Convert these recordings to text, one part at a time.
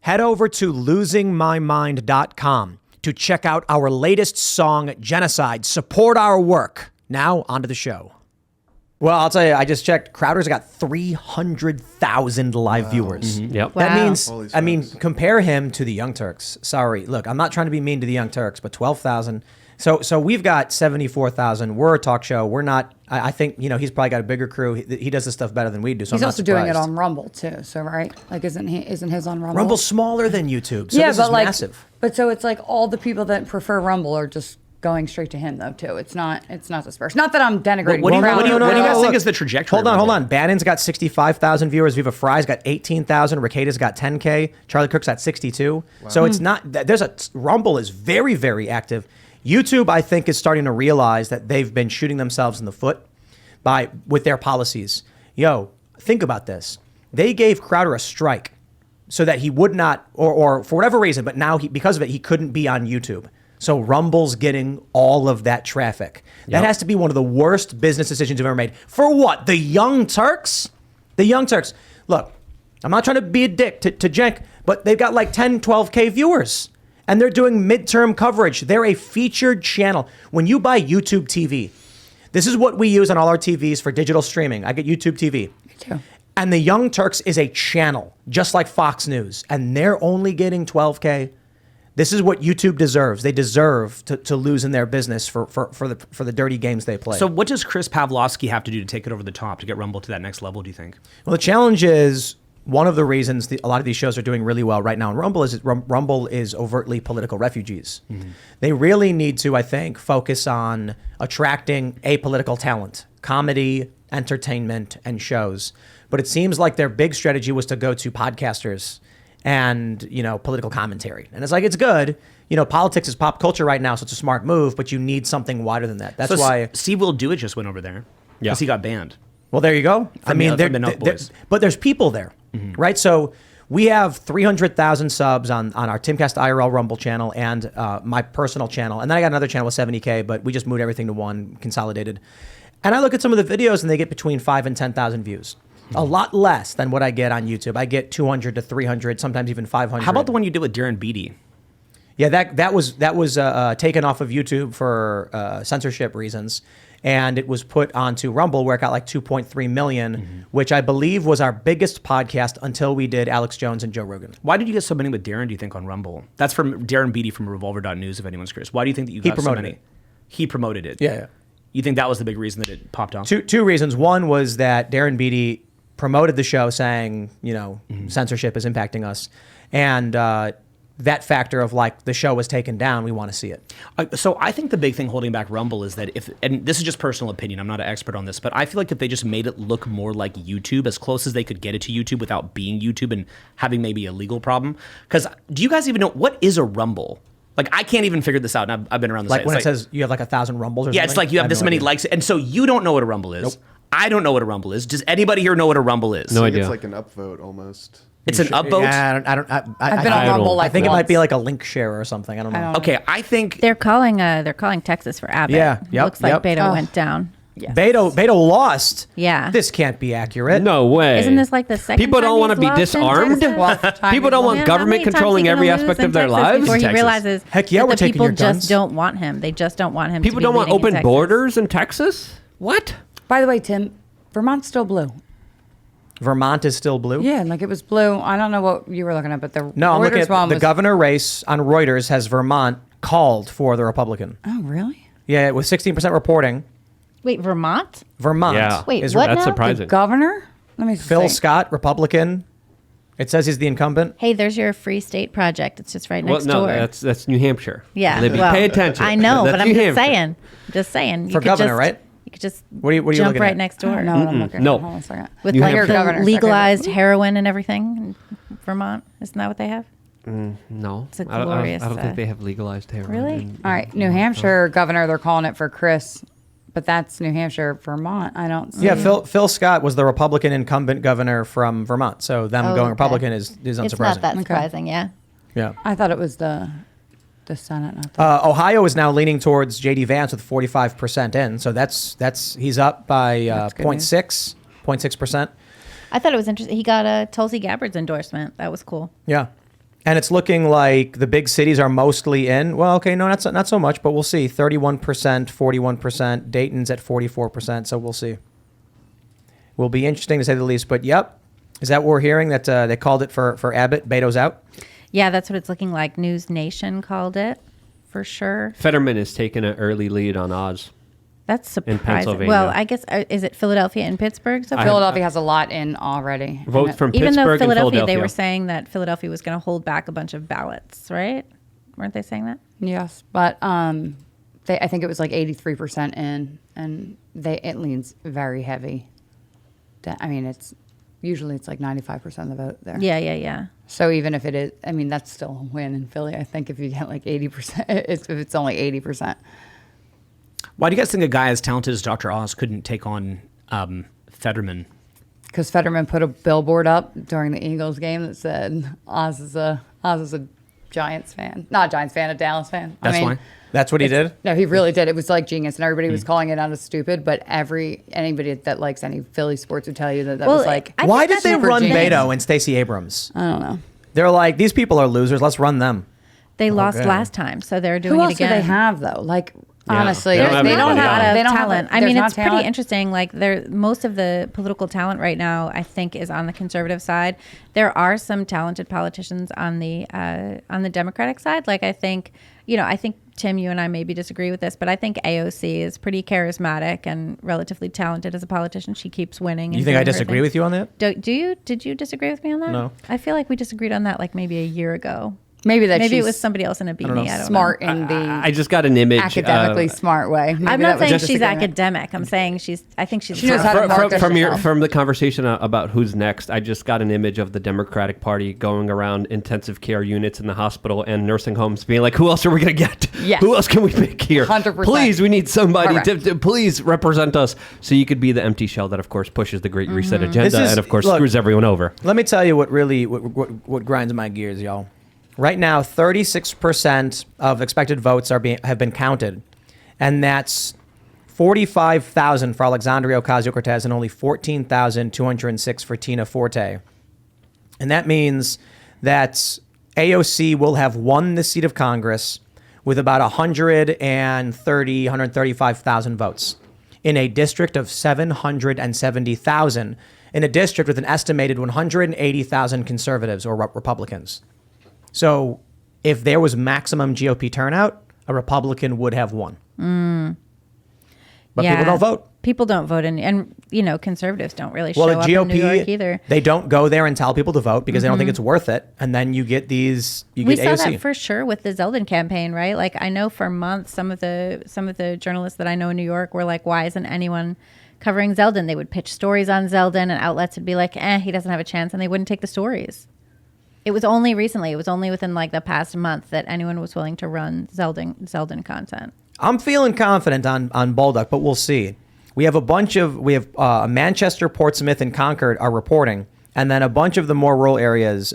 Head over to losingmymind.com to check out our latest song, Genocide. Support our work. Now, onto the show. Well, I'll tell you, I just checked. Crowder's got 300,000 live viewers. Mm-hmm. Yep. That means, compare him to the Young Turks. Sorry. Look, I'm not trying to be mean to the Young Turks, but 12,000. So we've got 74,000. We're a talk show. We're not. I think he's probably got a bigger crew. He does this stuff better than we do. So he's I'm also not surprised. doing it on Rumble too. So right, like isn't his on Rumble? Rumble's smaller than YouTube. So yeah, this but is massive. But so it's like all the people that prefer Rumble are just going straight to him though too. It's not dispersed. Not that I'm denigrating. What do you guys think is the trajectory? Hold on. Bannon's got 65,000 viewers. Viva Fry's got 18,000. Recaita's got 10K. Charlie Cook's got 62. Wow. So it's not. Rumble is very, very active. YouTube, I think, is starting to realize that they've been shooting themselves in the foot with their policies. Think about this. They gave Crowder a strike so that he would not, or for whatever reason, but now because of it, he couldn't be on YouTube. So Rumble's getting all of that traffic. That has to be one of the worst business decisions you've ever made. For what? The Young Turks? The Young Turks. Look, I'm not trying to be a dick to Jenk, but they've got like 10, 12K viewers. And they're doing midterm coverage. They're a featured channel. When you buy YouTube TV, this is what we use on all our TVs for digital streaming. I get YouTube TV. Me too. And the Young Turks is a channel, just like Fox News. And they're only getting 12K. This is what YouTube deserves. They deserve to lose in their business for the dirty games they play. So what does Chris Pavlovsky have to do to take it over the top, to get Rumble to that next level, do you think? Well, the challenge is... One of the reasons a lot of these shows are doing really well right now in Rumble is overtly political refugees. Mm-hmm. They really need to, I think, focus on attracting apolitical talent, comedy, entertainment, and shows. But it seems like their big strategy was to go to podcasters and, political commentary. And it's good. Politics is pop culture right now, so it's a smart move, but you need something wider than that. That's why... Steve Will Do It just went over there because he got banned. Well, there you go. But there's people there. Mm-hmm. Right? So we have 300,000 subs on our Timcast IRL Rumble channel and my personal channel. And then I got another channel with 70K, but we just moved everything to one, consolidated. And I look at some of the videos and they get between 5,000 and 10,000 views. Mm-hmm. A lot less than what I get on YouTube. I get 200 to 300, sometimes even 500. How about the one you did with Darren Beatty? Yeah, that was taken off of YouTube for censorship reasons. And it was put onto Rumble where it got like 2.3 million, which I believe was our biggest podcast until we did Alex Jones and Joe Rogan. Why did you get so many with Darren, do you think, on Rumble? That's from Darren Beatty from Revolver.news, if anyone's curious. Why do you think that you got so many? He promoted it. Yeah. You think that was the big reason that it popped off? Two reasons. One was that Darren Beatty promoted the show saying, censorship is impacting us. And that factor of like the show was taken down, we want to see it. So I think the big thing holding back Rumble is that and this is just personal opinion, I'm not an expert on this, but I feel like if they just made it look more like YouTube, as close as they could get it to YouTube without being YouTube and having maybe a legal problem. Because do you guys even know, what is a Rumble? Like, I can't even figure this out, and I've been around the site. Like when it says you have like 1,000 Rumbles or something? Yeah, it's like you have this many likes, and so you don't know what a Rumble is. Nope. I don't know what a Rumble is. Does anybody here know what a Rumble is? No idea. It's like an upvote almost. It's an upvote? Yeah, I've been on Rumble I think it might be like a link share or something. I don't know. Okay, I think... They're calling Texas for Abbott. Yeah, yep, Looks like Beto went down. Yes. Beto lost? Yeah. This can't be accurate. No way. Isn't this like the second People time don't want to be disarmed? People don't want government controlling every aspect of their lives? Before he realizes Heck yeah, that we're the taking people your guns. just don't want him. They just don't want him People to be don't want leading in open Texas. borders in Texas? What? By the way, Tim, Vermont's still blue. Vermont is still blue? Yeah, like it was blue. I don't know what you were looking at, but the No, I'm looking Reuters at one the was... governor race on Reuters has Vermont called for the Republican. Oh, really? Yeah, with 16% reporting. Wait, Vermont? Vermont. Yeah. Wait, is what That's now? surprising. The governor? Let me Phil see. Scott, Republican. It says he's the incumbent. Hey, there's your Free State Project. It's just right next Well, no, door. that's New Hampshire. Yeah, Libby, well, pay attention. I know, That's but I'm New just Hampshire. saying. Just saying. For governor, right? You could just What are you jump looking right at? next I door. don't know what I'm looking No. at. Hold on a second. With New like Hampshire. the Governor, legalized heroin and everything in Vermont. Isn't that what they have? No. It's a I don't- glorious, I don't think they have legalized heroin. Really? All right, New Hampshire governor, they're calling it for Chris, but that's New Hampshire, Vermont. I don't see. Yeah, Phil Scott was the Republican incumbent governor from Vermont. So them Oh, going okay. Republican is unsurprising. It's not that surprising, yeah. Yeah. I thought it was the Senate, not the... Ohio is now leaning towards J.D. Vance with 45% in. So that's he's up by That's good news. 0.6%. I thought it was interesting. He got a Tulsi Gabbard's endorsement. That was cool. Yeah. And it's looking like the big cities are mostly in. Well, okay, no, not so much, but we'll see. 31%, 41%. Dayton's at 44%, so we'll see. Will be interesting to say the least. But yep, is that what we're hearing? That they called it for Abbott? Beto's out? Yeah, that's what it's looking like. News Nation called it for sure. Fetterman has taken an early lead on Oz. That's surprising. Pennsylvania. Well, I guess, is it Philadelphia and Pittsburgh? So Philadelphia has a lot in already. Votes from even Pittsburgh though and Philadelphia, they were saying that Philadelphia was going to hold back a bunch of ballots, right? Weren't they saying that? Yes, but I think it was like 83% in, and it leans very heavy. I mean, it's like 95% of the vote there. Yeah. So even if it is, I mean, that's still a win in Philly. I think if you get like 80%, if it's only 80%. Why do you guys think a guy as talented as Dr. Oz couldn't take on Fetterman? Because Fetterman put a billboard up during the Eagles game that said Oz is a Giants fan, not a Giants fan, a Dallas fan. That's why. That's what he did? No, he really did. It was like genius, and everybody was calling it out as stupid. But anybody that likes any Philly sports would tell you that was like. Why did they run genius. Beto and Stacey Abrams? I don't know. They're like, these people are losers. Let's run them. They lost last time, so they're doing it again. Who else do they have though? Like. Yeah. Honestly, They don't have they don't anybody have else. they don't talent. Have, I mean, it's talent. pretty interesting. Like, most of the political talent right now, I think, is on the conservative side. There are some talented politicians on the Democratic side. Like, I think Tim, you and I maybe disagree with this, but I think AOC is pretty charismatic and relatively talented as a politician. She keeps winning. You think I disagree with you on that? Did you disagree with me on that? No. I feel like we disagreed on that like maybe a year ago. Maybe it was somebody else in a beanie. I don't smart know. in the I just got an image. academically smart way. Maybe I'm that not was saying just she's a good- academic. I'm saying I think she's She knows how to market herself. from the conversation about who's next. I just got an image of the Democratic Party going around intensive care units in the hospital and nursing homes, being like, "Who else are we going to get? Yes. Who else can we pick here? 100%. Please, we need somebody Correct. to please represent us." So you could be the empty shell that, of course, pushes the Great Reset Mm-hmm. agenda This is- and, of course, look, screws everyone over. Let me tell you what grinds my gears, y'all. Right now, 36% of expected votes have been counted, and that's 45,000 for Alexandria Ocasio-Cortez and only 14,206 for Tina Forte. And that means that AOC will have won the seat of Congress with about 135,000 votes in a district of 770,000, in a district with an estimated 180,000 conservatives or Republicans. So if there was maximum GOP turnout, a Republican would have won. But people don't vote. People don't vote, and conservatives don't really Well, show the up GOP, in New York either. they don't go there and tell people to vote because they don't think it's worth it. And then you get We AOC. saw that for sure with the Zeldin campaign, right? Like, I know for months some of the journalists that I know in New York were like, "Why isn't anyone covering Zeldin?" They would pitch stories on Zeldin, and outlets would be like, he doesn't have a chance," and they wouldn't take the stories. It was only recently. It was only within like the past month that anyone was willing to run Zeldin content. I'm feeling confident on Bolduc, but we'll see. We have Manchester, Portsmouth, and Concord are reporting, and then a bunch of the more rural areas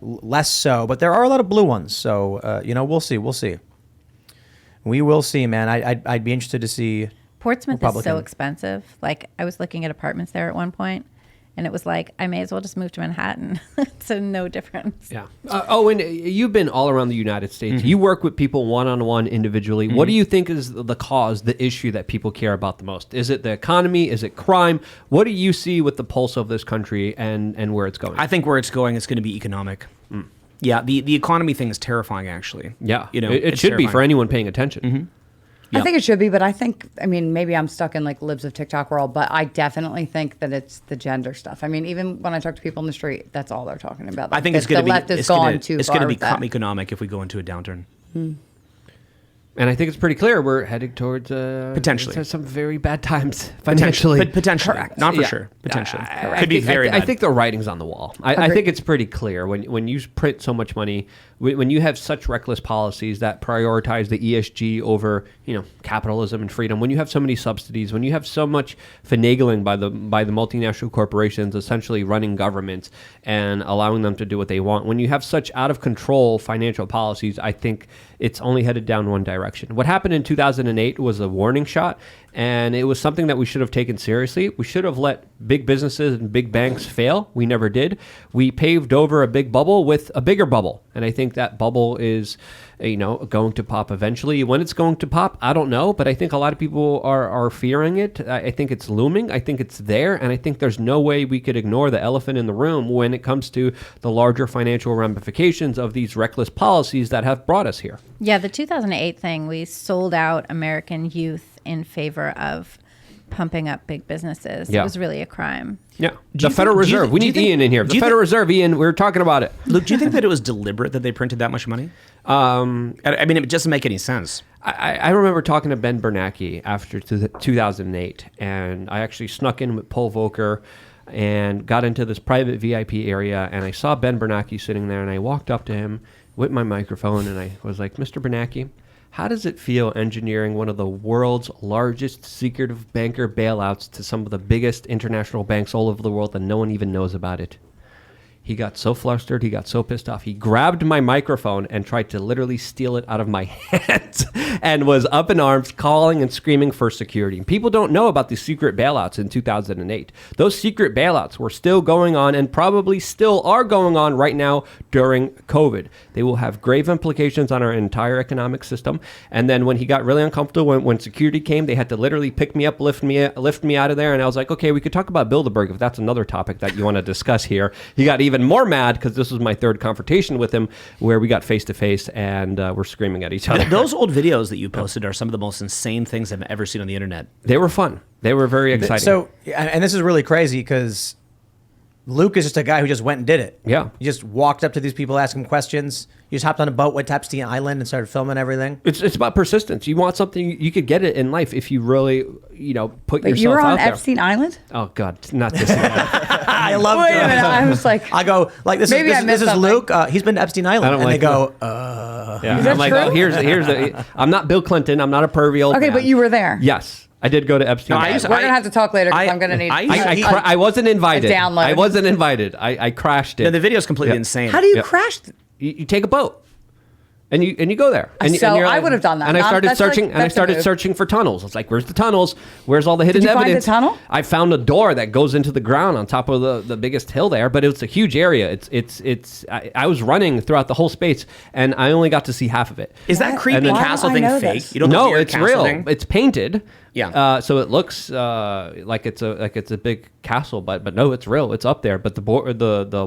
less so. But there are a lot of blue ones, so we'll see. We will see, man. I'd be interested to see. Portsmouth is Republican. so expensive. Like, I was looking at apartments there at one point, and it was like, I may as well just move to Manhattan. It's no difference. Yeah. And you've been all around the United States. You work with people one-on-one individually. What do you think is the issue that people care about the most? Is it the economy? Is it crime? What do you see with the pulse of this country and where it's going? I think where it's going is going to be economic. Yeah, the economy thing is terrifying, actually. Yeah. It It should be for anyone paying attention. I think it should be, but maybe I'm stuck in like libs of TikTok world, but I definitely think that it's the gender stuff. I mean, even when I talk to people in the street, that's all they're talking about. I think it's going to be left has gone too far. It's going to with that. become economic if we go into a downturn. And I think it's pretty clear we're heading towards Potentially some very bad times financially. Potentially, Correct. not for Yeah. sure. Potentially, I could be think- very I bad. think the writing's on the wall. I think it's pretty clear when you print so much money, when you have such reckless policies that prioritize the ESG over capitalism and freedom, when you have so many subsidies, when you have so much finagling by the multinational corporations essentially running governments and allowing them to do what they want, when you have such out of control financial policies, I think it's only headed down one direction. What happened in 2008 was a warning shot, and it was something that we should have taken seriously. We should have let big businesses and big banks fail. We never did. We paved over a big bubble with a bigger bubble. And I think that bubble is, going to pop eventually. When it's going to pop, I don't know. But I think a lot of people are fearing it. I think it's looming. I think it's there. And I think there's no way we could ignore the elephant in the room when it comes to the larger financial ramifications of these reckless policies that have brought us here. Yeah, the 2008 thing, we sold out American youth in favor of pumping up big businesses. Yeah. It was really a crime. Yeah. The Federal Reserve. We need Ian in here. The Federal Reserve, Ian, we were talking about it. Luke, do you think that it was deliberate that they printed that much money? I mean, it doesn't make any sense. I remember talking to Ben Bernanke after 2008, and I actually snuck in with Paul Volcker and got into this private VIP area, and I saw Ben Bernanke sitting there, and I walked up to him with my microphone, and I was like, Mr. Bernanke, how does it feel engineering one of the world's largest secretive banker bailouts to some of the biggest international banks all over the world and no one even knows about it? He got so flustered. He got so pissed off. He grabbed my microphone and tried to literally steal it out of my hands and was up in arms, calling and screaming for security. And people don't know about the secret bailouts in 2008. Those secret bailouts were still going on and probably still are going on right now during COVID. They will have grave implications on our entire economic system. And then when he got really uncomfortable, when security came, they had to literally pick me up, lift me out of there. And I was like, okay, we could talk about Bilderberg if that's another topic that you want to discuss here. He got even more mad because this was my third confrontation with him where we got face to face and we're screaming at each other. Those old videos that you posted are some of the most insane things I've ever seen on the internet. They were fun. They were very exciting. So, and this is really crazy because Luke is just a guy who just went and did it. Yeah. He just walked up to these people, asking questions. You just hopped on a boat, went to Epstein Island and started filming everything. It's about persistence. You want something, you could get it in life if you really, put But yourself you were out on there. Epstein Island? Oh God, not this. I love Wait doing a minute. it. I was like, I go, like, this Maybe I is missed something. Luke. He's been to Epstein Island. I don't And like they go, Yeah. Is that I'm like, true? oh, here's the. I'm not Bill Clinton. I'm not a pervy old okay, man. but you were there. Yes, I did go to Epstein. No, I Island. used to- We're going to have to talk later because I'm going to need I wasn't invited. download. I wasn't invited. I crashed it. No, the video's completely Yeah. insane. How do you Yep. crash? You take a boat. And you go there. And So you're I would have done that. And I started That's like- searching. And I that's a started move. searching for tunnels. It's like, where's the tunnels? Where's all the hidden Did you find the evidence? tunnel? I found a door that goes into the ground on top of the biggest hill there. But it's a huge area. I was running throughout the whole space, and I only got to see half of it. Is that What? creepy And then- castle Why thing don't I know fake? this? You don't know No, the it's castle real. thing? It's painted. Yeah. So it looks like it's a big castle, but no, it's real. It's up there. But the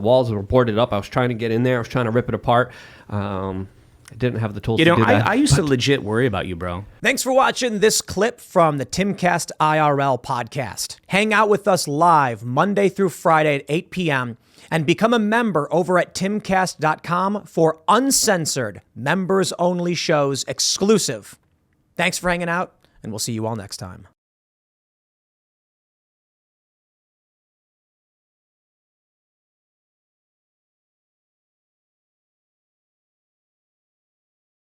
walls were boarded up. I was trying to get in there. I was trying to rip it apart. I didn't have the tools to do that. I used to legit worry about you, bro. Thanks for watching this clip from the Timcast IRL podcast. Hang out with us live Monday through Friday at 8 p.m. and become a member over at timcast.com for uncensored, members-only shows exclusive. Thanks for hanging out, and we'll see you all next time.